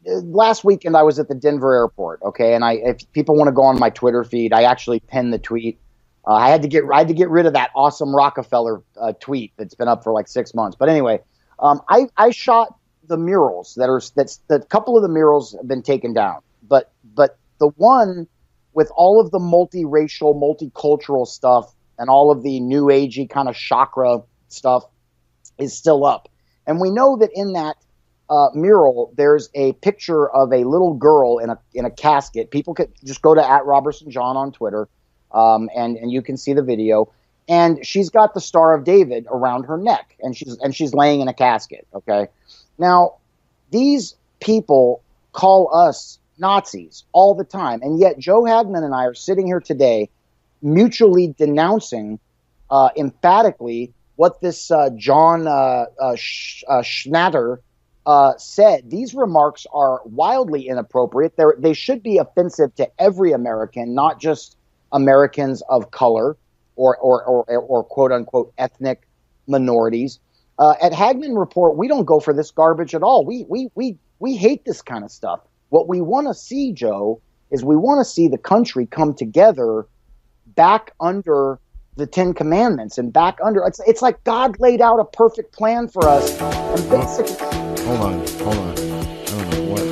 S11: Last weekend I was at the Denver airport, okay, and if people want to go on my Twitter feed, I actually pinned the tweet. I had to get rid of that awesome Rockefeller tweet that's been up for like 6 months. But anyway, I shot the murals that's a couple of the murals have been taken down, but the one with all of the multiracial, multicultural stuff and all of the new agey kind of chakra stuff is still up, and we know that in that mural, there's a picture of a little girl in a casket. People could just go to @RobertsonJohn on Twitter, and you can see the video. And she's got the Star of David around her neck, and she's laying in a casket. Okay, now these people call us Nazis all the time, and yet Joe Hagmann and I are sitting here today, mutually denouncing emphatically what this John Schnatter said. These remarks are wildly inappropriate. They should be offensive to every American, not just Americans of color or quote unquote ethnic minorities. At Hagmann Report, we don't go for this garbage at all. We hate this kind of stuff. What we want to see, Joe, is we want to see the country come together back under the 10 Commandments and back under. It's like God laid out a perfect plan for us. And basically,
S6: Hold on. I don't know what.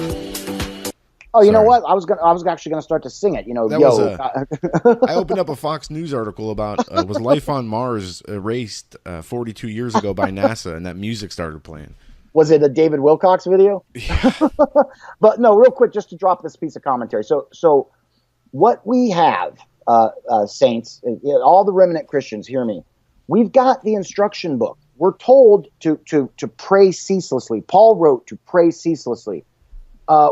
S11: Oh, you know
S6: Sorry.
S11: what? I was actually gonna start to sing it. You know,
S6: That
S11: yo.
S6: was I opened up a Fox News article about was life on Mars erased 42 years ago by NASA, and that music started playing.
S11: Was it a David Wilcox video? But no, real quick, just to drop this piece of commentary. So what we have, saints, all the remnant Christians, hear me. We've got the instruction book. We're told to pray ceaselessly. Paul wrote to pray ceaselessly.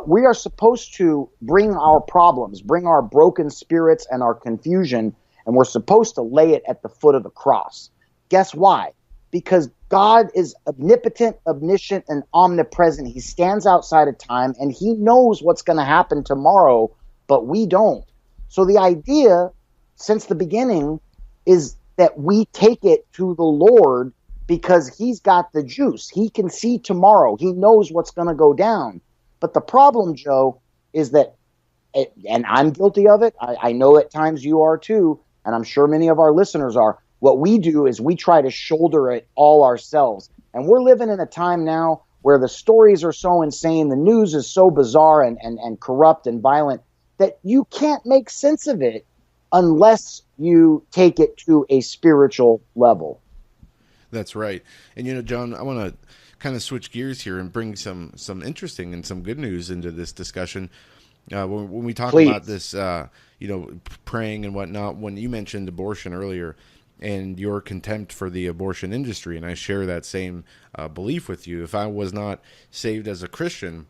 S11: We are supposed to bring our problems, bring our broken spirits and our confusion, and we're supposed to lay it at the foot of the cross. Guess why? Because God is omnipotent, omniscient, and omnipresent. He stands outside of time, and he knows what's going to happen tomorrow, but we don't. So the idea, since the beginning, is that we take it to the Lord because he's got the juice. He can see tomorrow. He knows what's going to go down. But the problem, Joe, is that, and I'm guilty of it, I know at times you are too, and I'm sure many of our listeners are, what we do is we try to shoulder it all ourselves. And we're living in a time now where the stories are so insane, the news is so bizarre and corrupt and violent that you can't make sense of it unless you take it to a spiritual level.
S6: That's right. And, you know, John, I want to kind of switch gears here and bring some interesting and some good news into this discussion. When we talk about this, praying and whatnot, when you mentioned abortion earlier and your contempt for the abortion industry, and I share that same belief with you. If I was not saved as a Christian,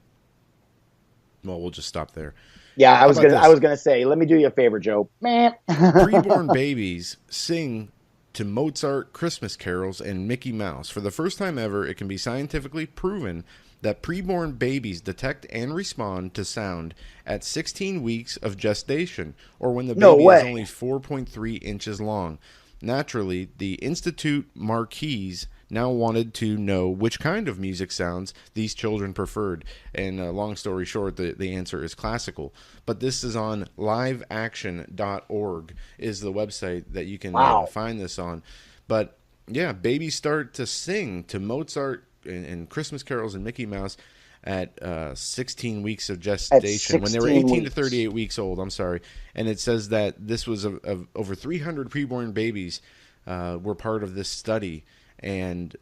S6: well, we'll just stop there.
S11: Yeah, I was gonna say, let me do you a favor, Joe. Man.
S6: Preborn babies sing to Mozart Christmas carols and Mickey Mouse. For the first time ever, it can be scientifically proven that preborn babies detect and respond to sound at 16 weeks of gestation, or when the baby is only 4.3 inches long. Naturally, the Institute Marquise now wanted to know which kind of music sounds these children preferred. And long story short, the answer is classical. But this is on liveaction.org is the website that you can find this on. But yeah, babies start to sing to Mozart and Christmas carols and Mickey Mouse at 16 weeks of gestation, when they were 18 to 38 weeks old. I'm sorry. And it says that this was over 300 preborn babies were part of this study, and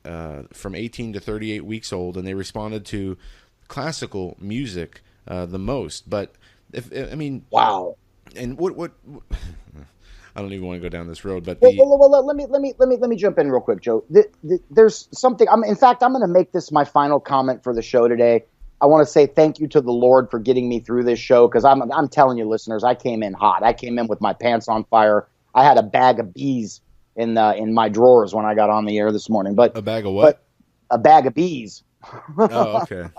S6: from 18 to 38 weeks old, and they responded to classical music the most. But
S11: wow.
S6: And what I don't even want to go down this road, but
S11: let me jump in real quick, Joe. There's something. In fact, I'm going to make this my final comment for the show today. I want to say thank you to the Lord for getting me through this show, because I'm telling you, listeners, I came in hot. I came in with my pants on fire. I had a bag of bees in my drawers when I got on the air this morning. But
S6: a bag of what?
S11: A bag of bees.
S6: Oh, okay.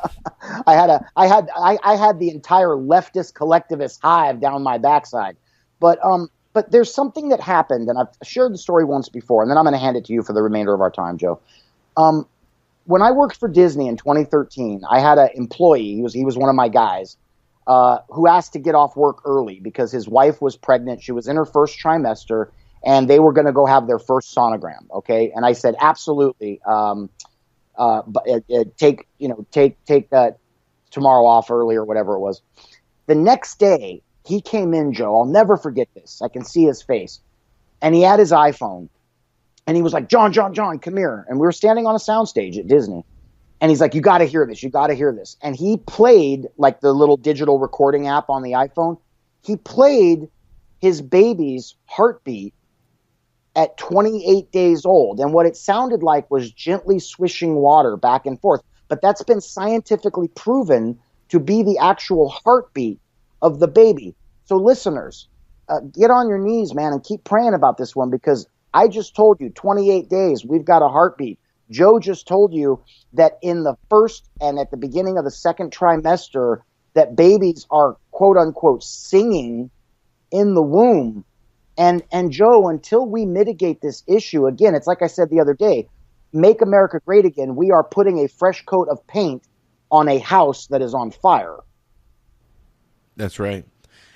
S11: I had the entire leftist collectivist hive down my backside. But there's something that happened, and I've shared the story once before, and then I'm going to hand it to you for the remainder of our time, Joe. When I worked for Disney in 2013, I had an employee. He was one of my guys who asked to get off work early because his wife was pregnant. She was in her first trimester, and they were going to go have their first sonogram. Okay, and I said absolutely. But take that tomorrow off early or whatever it was. The next day, he came in, Joe. I'll never forget this. I can see his face. And he had his iPhone. And he was like, John, come here. And we were standing on a soundstage at Disney. And he's like, you got to hear this. You got to hear this. And he played, like the little digital recording app on the iPhone. He played his baby's heartbeat at 28 days old. And what it sounded like was gently swishing water back and forth. But that's been scientifically proven to be the actual heartbeat of the baby. So listeners, get on your knees, man, and keep praying about this one, because I just told you 28 days, we've got a heartbeat. Joe just told you that in the first and at the beginning of the second trimester, that babies are quote unquote singing in the womb. And Joe, until we mitigate this issue, again, it's like I said the other day, make America great again. We are putting a fresh coat of paint on a house that is on fire.
S6: That's right.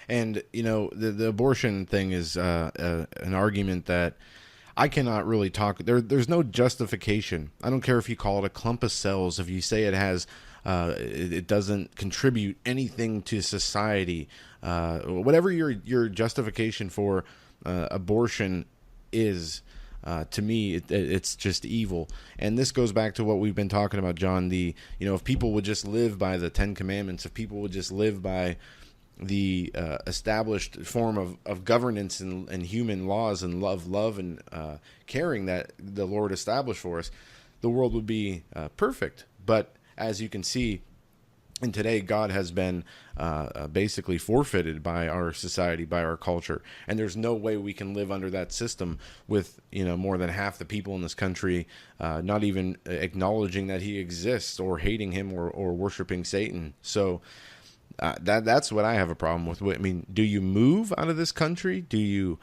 S6: And, you know, the abortion thing is an argument that I cannot really talk. There's no justification. I don't care if you call it a clump of cells, if you say it has It doesn't contribute anything to society. Whatever your justification for abortion is, to me, it's just evil. And this goes back to what we've been talking about, John. If people would just live by the Ten Commandments, if people would just live by the established form of governance and human laws and love and caring that the Lord established for us, the world would be perfect. But as you can see, and today, God has been basically forfeited by our society, by our culture, and there's no way we can live under that system with more than half the people in this country not even acknowledging that He exists, or hating Him, or worshiping Satan. So that's what I have a problem with. I mean, do you move out of this country? Do you?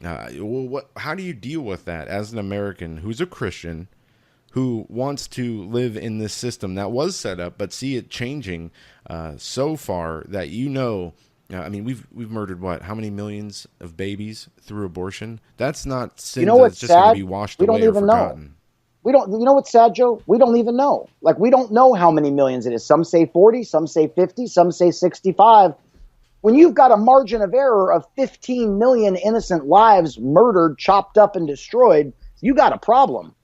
S6: How do you deal with that as an American who's a Christian, who wants to live in this system that was set up, but see it changing so far that I mean, we've murdered how many millions of babies through abortion? That's not sin that's just going to be washed away or forgotten.
S11: We don't. You know what's sad, Joe? We don't even know. Like, we don't know how many millions it is. Some say 40, some say 50, some say 65. When you've got a margin of error of 15 million innocent lives murdered, chopped up, and destroyed, you got a problem.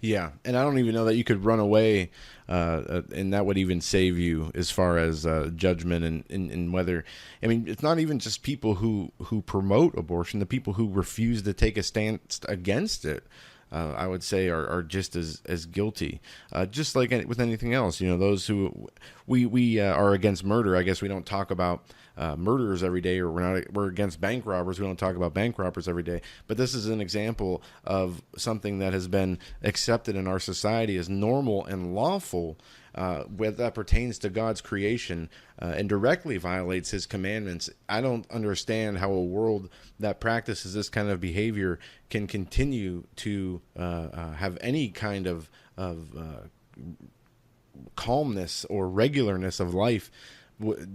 S6: Yeah, and I don't even know that you could run away, and that would even save you as far as judgment and whether. I mean, it's not even just people who promote abortion. The people who refuse to take a stance against it, I would say, are just as guilty. Just like with anything else, those who we are against murder. I guess we don't talk about murderers every day, or we're against bank robbers. We don't talk about bank robbers every day. But this is an example of something that has been accepted in our society as normal and lawful, that pertains to God's creation, and directly violates His commandments. I don't understand how a world that practices this kind of behavior can continue to have any kind of calmness or regularness of life.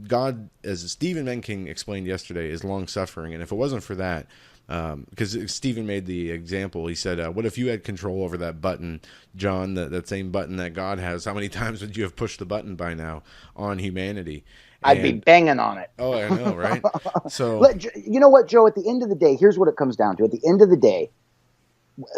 S6: God, as Stephen Menking explained yesterday, is long-suffering. And if it wasn't for that, because Stephen made the example, he said, what if you had control over that button, John, that same button that God has? How many times would you have pushed the button by now on humanity?
S11: I'd be banging on it.
S6: Oh, I know, right? So,
S11: you know what, Joe? At the end of the day, here's what it comes down to. At the end of the day,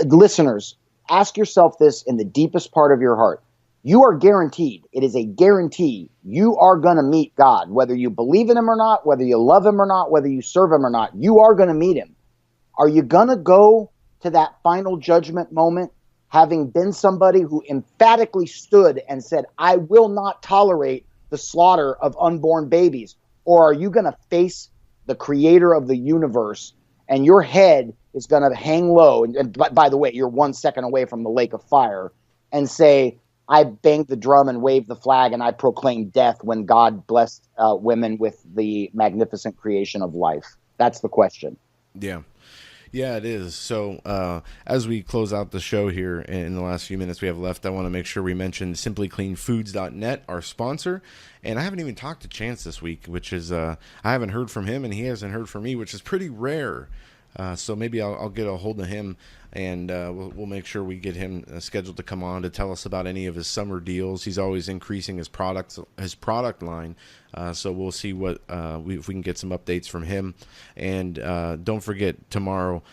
S11: listeners, ask yourself this in the deepest part of your heart. You are guaranteed, it is a guarantee, you are going to meet God. Whether you believe in Him or not, whether you love Him or not, whether you serve Him or not, you are going to meet Him. Are you going to go to that final judgment moment having been somebody who emphatically stood and said, I will not tolerate the slaughter of unborn babies? Or are you going to face the creator of the universe, and your head is going to hang low? And by the way, you're 1 second away from the lake of fire, and say, I banged the drum and waved the flag, and I proclaimed death when God blessed women with the magnificent creation of life. That's the question.
S6: Yeah. Yeah, it is. So as we close out the show here in the last few minutes we have left, I want to make sure we mention simplycleanfoods.net, our sponsor. And I haven't even talked to Chance this week, which is I haven't heard from him, and he hasn't heard from me, which is pretty rare. So maybe I'll get a hold of him, and we'll make sure we get him scheduled to come on to tell us about any of his summer deals. He's always increasing his product line, so we'll see what if we can get some updates from him. And don't forget tomorrow.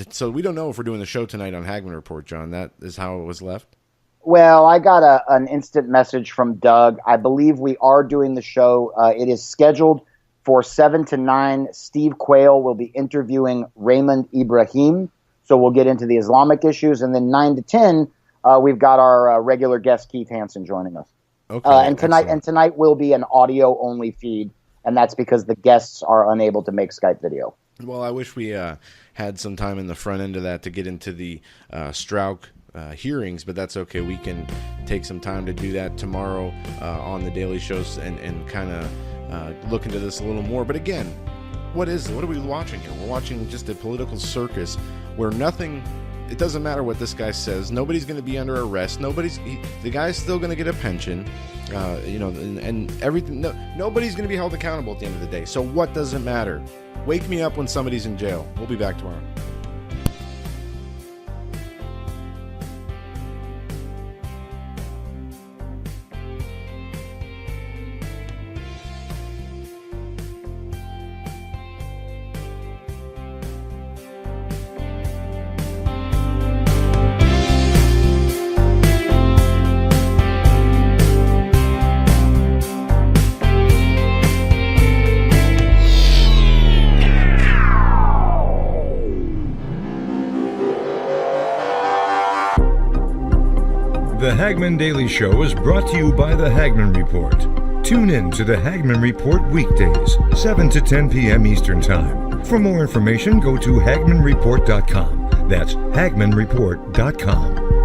S6: So we don't know if we're doing the show tonight on Hagmann Report, John. That is how it was left.
S11: Well, I got an instant message from Doug. I believe we are doing the show. It is scheduled for 7 to 9. Steve Quayle will be interviewing Raymond Ibrahim. So we'll get into the Islamic issues. And then 9 to 10, we've got our regular guest, Keith Hansen, joining us.
S6: Okay.
S11: And tonight will be an audio-only feed, and that's because the guests are unable to make Skype video.
S6: Well, I wish we had some time in the front end of that to get into the Strzok hearings, but that's okay. We can take some time to do that tomorrow on the Daily Shows and kind of look into this a little more. But again, what are we watching here? We're watching just a political circus where it doesn't matter what this guy says. Nobody's going to be under arrest. The guy's still going to get a pension, and everything. Nobody's going to be held accountable at the end of the day. So what does it matter? Wake me up when somebody's in jail. We'll be back tomorrow.
S5: The Hagmann Daily Show is brought to you by the Hagmann Report. Tune in to the Hagmann Report weekdays, 7 to 10 p.m. Eastern Time. For more information, go to HagmannReport.com. That's HagmannReport.com.